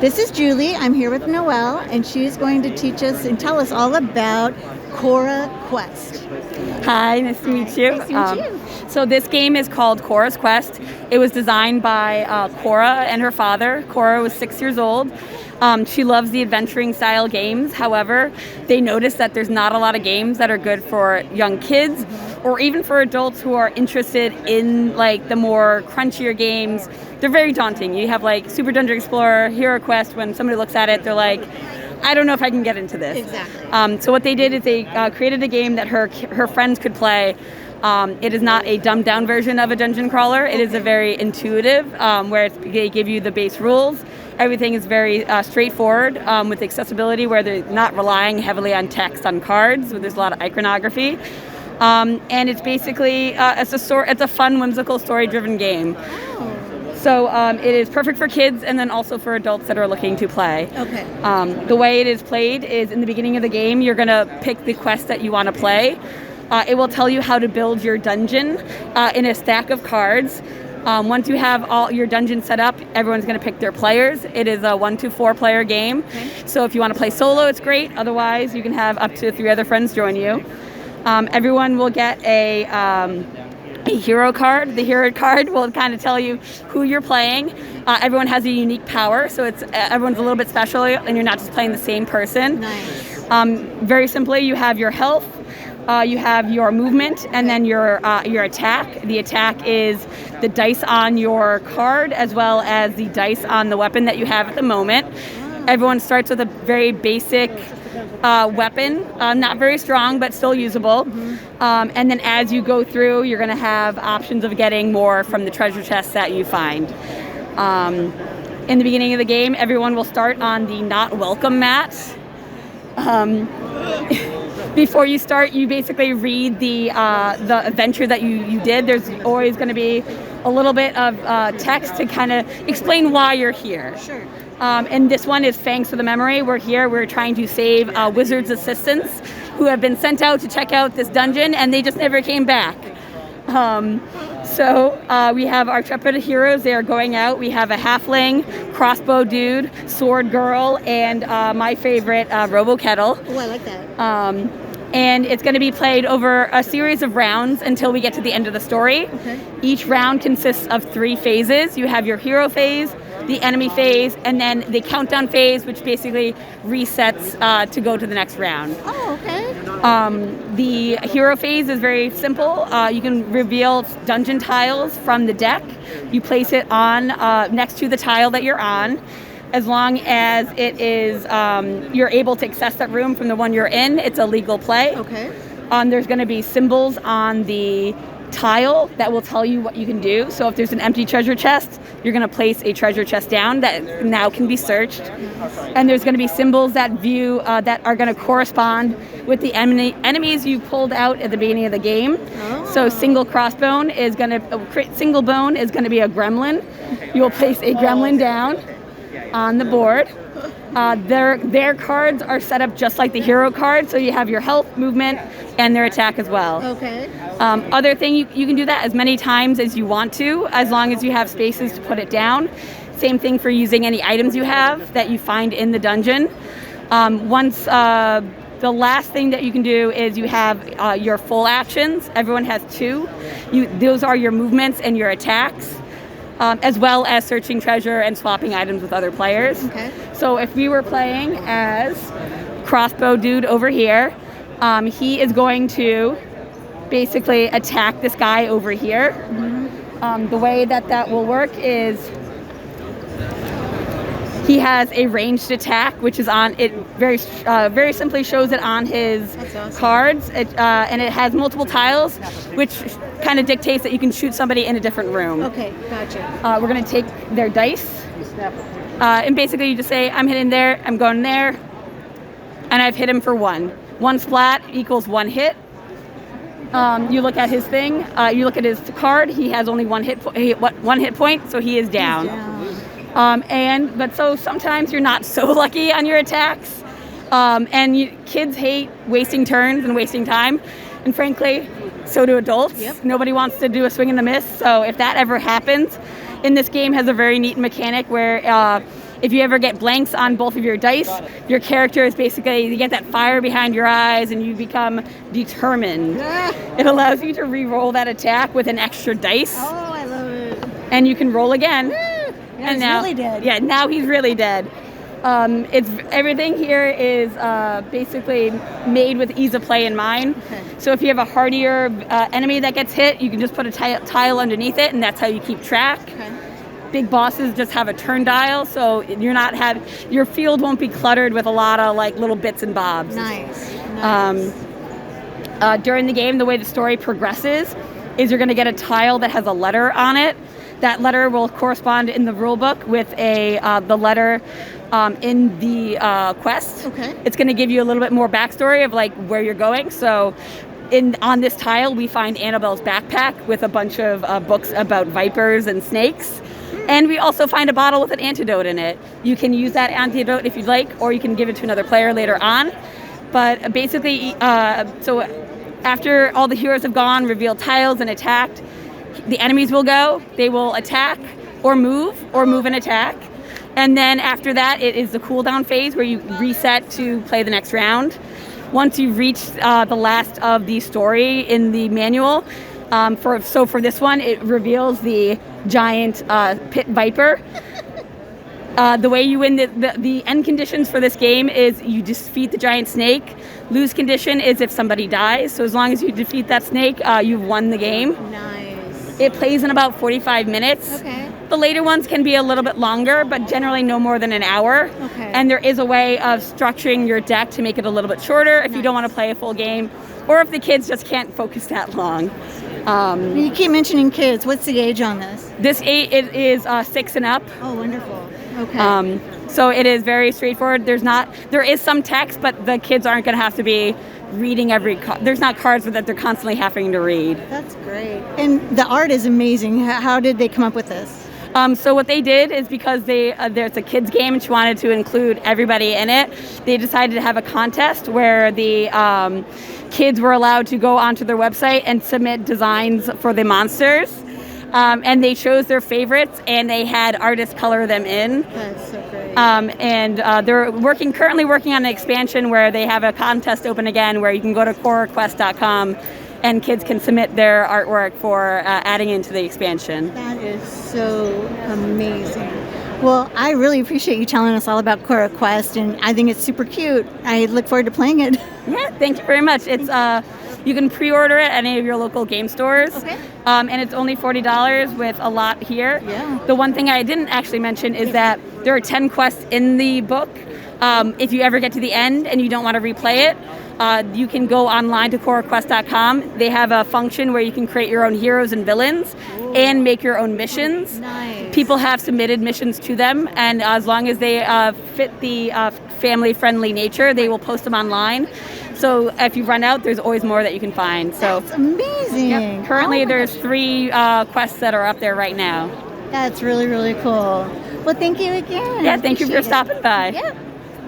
This is Julie. I'm here with Noelle, and she's going to teach us and tell us all about CoraQuest. Hi, nice to meet you. Nice to meet you. So this game is called CoraQuest. It was designed by Cora and her father. Cora was 6 years old. She loves the adventuring style games. However, they noticed that there's not a lot of games that are good for young kids or even for adults who are interested in like the more crunchier games. They're very daunting. You have like Super Dungeon Explorer, Hero Quest. When somebody looks at it, they're like, I don't know if I can get into this. Exactly. So what they did is they created a game that her friends could play. It is not a dumbed down version of a dungeon crawler. It is a very intuitive, where they give you the base rules. Everything is very straightforward with accessibility, where they're not relying heavily on text on cards. There's a lot of iconography. And it's basically, it's a fun, whimsical, story-driven game. Oh. So it is perfect for kids and then also for adults that are looking to play. Okay. The way it is played is in the beginning of the game, you're going to pick the quest that you want to play. It will tell you how to build your dungeon in a stack of cards. Once you have all your dungeon set up, everyone's going to pick their players. It is a 1 to 4 player game. Okay. So if you want to play solo, it's great. Otherwise, you can have up to 3 other friends join you. Everyone will get a hero card. The hero card will kind of tell you who you're playing. Everyone has a unique power, so everyone's a little bit special, and you're not just playing the same person. Nice. Very simply, you have your health, you have your movement, and then your attack. The attack is the dice on your card as well as the dice on the weapon that you have at the moment. Everyone starts with a very basic weapon, not very strong, but still usable. And then as you go through, you're going to have options of getting more from the treasure chests that you find. In the beginning of the game, everyone will start on the not welcome mat. Before you start, you basically read the adventure that you did. There's always going to be a little bit of text to kind of explain why you're here. Sure. And this one is Thanks for the Memory. We're trying to save wizards' assistants who have been sent out to check out this dungeon, and they just never came back. So we have our intrepid heroes. They are going out. We have a halfling, crossbow dude, sword girl, and my favorite, Robo Kettle. Oh, I like that. And it's going to be played over a series of rounds until we get to the end of the story. Okay. Each round consists of 3 phases. You have your hero phase, the enemy phase, and then the countdown phase, which basically resets to go to the next round. Oh, okay. The hero phase is very simple. You can reveal dungeon tiles from the deck. You place it on next to the tile that you're on. As long as it is, you're able to access that room from the one you're in, it's a legal play. Okay. There's going to be symbols on the tile that will tell you what you can do. So if there's an empty treasure chest, you're going to place a treasure chest down that now can be searched. And there's going to be symbols that that are going to correspond with the enemies you pulled out at the beginning of the game. Oh. So single bone is going to be a gremlin. You will place a gremlin down on the board. Their cards are set up just like the hero card, so you have your health, movement, and their attack as well. Okay. Other thing, you can do that as many times as you want to, as long as you have spaces to put it down. Same thing for using any items you have that you find in the dungeon. The last thing that you can do is you have your full actions. Everyone has 2. Those are your movements and your attacks. As well as searching treasure and swapping items with other players. Okay. So if we were playing as crossbow dude over here, he is going to basically attack this guy over here. The way that will work is he has a ranged attack, which is on it. Very simply shows it on his cards, and it has multiple tiles, which kind of dictates that you can shoot somebody in a different room. Okay, gotcha. We're going to take their dice, and basically you just say, I'm hitting there, I'm going there, and I've hit him for 1. 1 splat equals 1 hit. You look at his thing, you look at his card, he has only 1 hit point, so he is down. But so sometimes you're not so lucky on your attacks, and kids hate wasting turns and wasting time, and frankly, so do adults. Yep. Nobody wants to do a swing and a miss, so if that ever happens, in this game has a very neat mechanic where If you ever get blanks on both of your dice, your character is basically, you get that fire behind your eyes and you become determined. It allows you to re-roll that attack with an extra dice. Oh, I love it. And you can roll again. Yeah, and he's now, really dead. Yeah, now he's really dead. It's everything here is basically made with ease of play in mind. Okay. So if you have a hardier enemy that gets hit, you can just put a tile underneath it, and that's how you keep track. Okay. Big bosses just have a turn dial, so your field won't be cluttered with a lot of like little bits and bobs. Nice. During the game, the way the story progresses is you're going to get a tile that has a letter on it. That letter will correspond in the rule book with the letter in the quest. Okay. It's going to give you a little bit more backstory of like where you're going. So on this tile, we find Annabelle's backpack with a bunch of books about vipers and snakes. And we also find a bottle with an antidote in it. You can use that antidote if you'd like, or you can give it to another player later on. But basically, so after all the heroes have gone, revealed tiles and attacked, the enemies will go. They will attack or move and attack. And then after that, it is the cooldown phase where you reset to play the next round. Once you reach the last of the story in the manual, for this one, it reveals the giant pit viper. The way you win the end conditions for this game is you defeat the giant snake. Lose condition is if somebody dies. So as long as you defeat that snake, you've won the game. Nice. It plays in about 45 minutes. Okay. The later ones can be a little bit longer, but generally no more than an hour. Okay. And there is a way of structuring your deck to make it a little bit shorter if you don't want to play a full game, or if the kids just can't focus that long. You keep mentioning kids. What's the age on this? This it is 6 and up. Oh, wonderful. Okay. So it is very straightforward. There is some text, but the kids aren't going to have to be reading there's not cards that they're constantly having to read. That's great. And the art is amazing. How did they come up with this? So what they did is because there's a kids game and she wanted to include everybody in it, they decided to have a contest where the kids were allowed to go onto their website and submit designs for the monsters. And they chose their favorites and they had artists color them in. That's so great. And they're currently working on an expansion where they have a contest open again where you can go to CoraQuest.com and kids can submit their artwork for adding into the expansion. That is so amazing. Well, I really appreciate you telling us all about CoraQuest, and I think it's super cute. I look forward to playing it. Yeah, thank you very much. It's you can pre-order it at any of your local game stores. Okay. And it's only $40 with a lot here. Yeah. The one thing I didn't actually mention is that there are 10 quests in the book. If you ever get to the end and you don't want to replay it, you can go online to CoraQuest.com. They have a function where you can create your own heroes and villains and make your own missions. Nice. People have submitted missions to them, and as long as they fit the family-friendly nature, they will post them online. So if you run out, there's always more that you can find. So That's amazing. yep, currently Oh my there's gosh. 3 quests that are up there right now. That's really, really cool. Well, thank you again. Yeah, thank you for Appreciate it. stopping by. Yep.